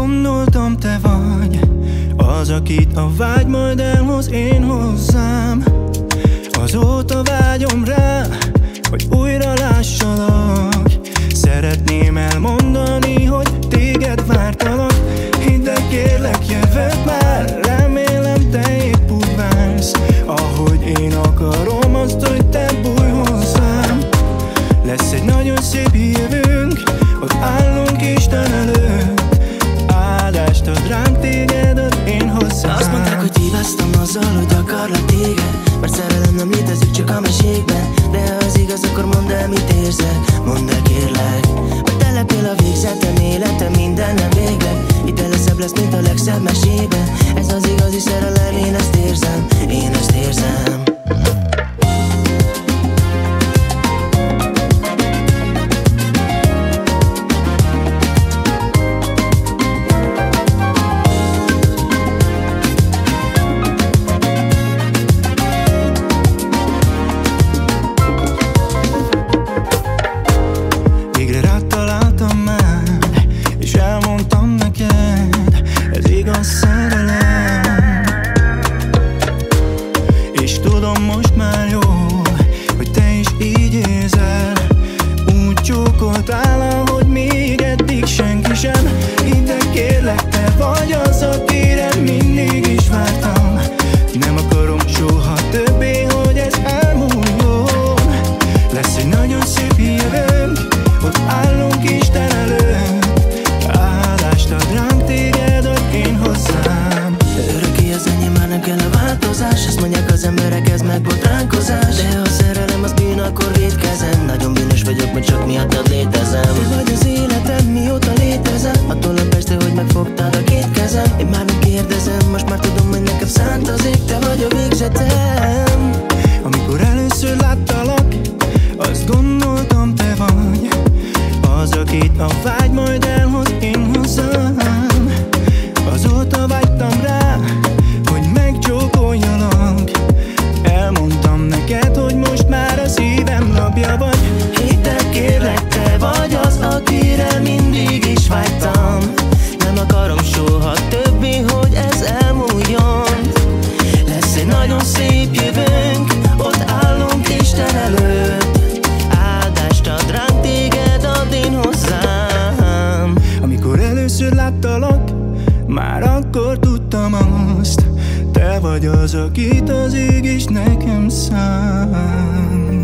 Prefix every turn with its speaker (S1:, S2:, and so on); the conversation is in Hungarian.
S1: gondoltam, te vagy az, akit a vágy majd elhoz én hozzám. Azóta vágyom rá, hogy újra lássalak. Szeretném elmondani, hogy téged vártalak. Hidd el, kérlek, jövök már, remélem te épp úgy vársz. Ahogy én akarom azt, hogy te bújj hozzám. Lesz egy nagyon szép jövőnk, ott állunk Isten előtt. Áldást ad ránk, téged ad én hozzám.
S2: Azt mondták, hogy hibáztam azzal, hogy akarlak téged, mert szerelem nem létezik, csak a mesékben. De ha az igaz, akkor mondd el, mit érzek. Mondd el, kérlek, hogy te lettél a végzetem, életem, mindenem végleg. Itt leszebb lesz, mint a legszebb mesében. Ez az igazi szerelem, én ezt érzem, én ezt érzem.
S1: Szerelem. És tudom most már jól, hogy te is így érzel. Úgy csókoltál, ahogy még eddig senki sem. Hidd el, kérlek, te vagy az, akire mindig is vártam. Nem akarom soha többé, hogy ez elmúljon. Lesz egy nagyon szép jövőnk, ott állunk Isten előtt. Áldást ad ránk, téged ad én hozzám.
S2: Örökké az enyém, már nem kell a változás. Azt mondják az emberek, ez meg botránkozás. De ha a szerelem az bűn, akkor vétkezem. Nagyon bűnös vagyok, mert csak miattad létezem. Te vagy az életem, mióta létezem. Attól a persze, hogy megfogtad a két kezem. Én már nem kérdezem, most már tudom, hogy nekem szánt az ég. Te vagy a végzetem.
S1: Amikor először láttalak, azt gondoltam, te vagy az, akit a vágy majd elhoz én hozzám. Azóta vágytam rá, hogy megcsókoljalak. Elmondtam neked, hogy most már a szívem rabja vagy.
S2: Hidd el, kérlek, te vagy az, akire mindig is vágytam. Nem akarom soha többé, hogy ez elmúljon. Lesz egy nagyon szép jövőnk, ott állunk Isten előtt. Áldást ad ránk, téged ad én hozzám.
S1: Amikor először láttalak, már akkor tudtam azt, te vagy az, akit az ég is nekem szánt.